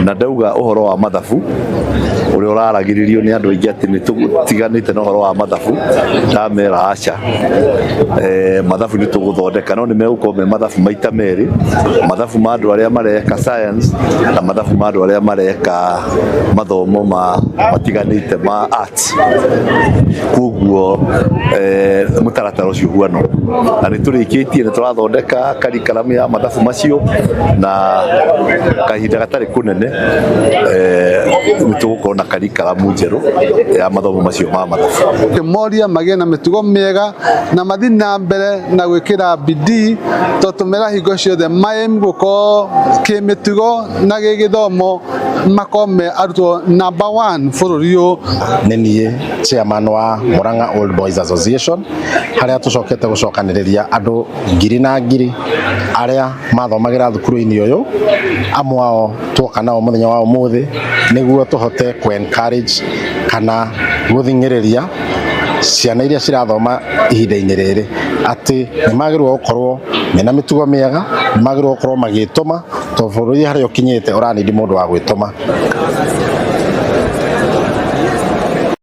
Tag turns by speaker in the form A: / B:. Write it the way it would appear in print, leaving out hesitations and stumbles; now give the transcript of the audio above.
A: na ndauga uhoro wa mathabu uria uraragiririo ni andu aingi ati ni tutiganite na uhoro wa mathabu ndamera acha mathabu ni tuguthondeka no ni megukorwo me mathabu maita meri mathabu ma andu aria mareka science na mathabu ma andu aria mareka mathomo matiganite ma arts kuguo mutaratara ucio huano na ni turikitie ni turathondeka curriculum ya mathabu macio na kahinda gatari kunene ni tugukorwo na curriculum njeru ya mathomo macio ma mathabu
B: moria magie na mitugo miega na mathi na mbere na gwikira bidii totumira hingo ciothe maem guko kimitugo na gigithomo makome arutwo number 1 bururiu
C: nenie chairman wa Murang'a Old Boys Association haria tucokete gucokaniriria andu ngiri na ngiri aria mathomagira thukuru-ini uyu amwe ao twoka nao muthenya wa umuthi niguo tuhote ku encourage kana guthingiriria ciana iria cirathoma ihinda-ini riri ati ni magirwo gukorwo mena mitugo miega magirwo gukorwo magituma to bururi haria ukinyite uranidi mundu wa gwituma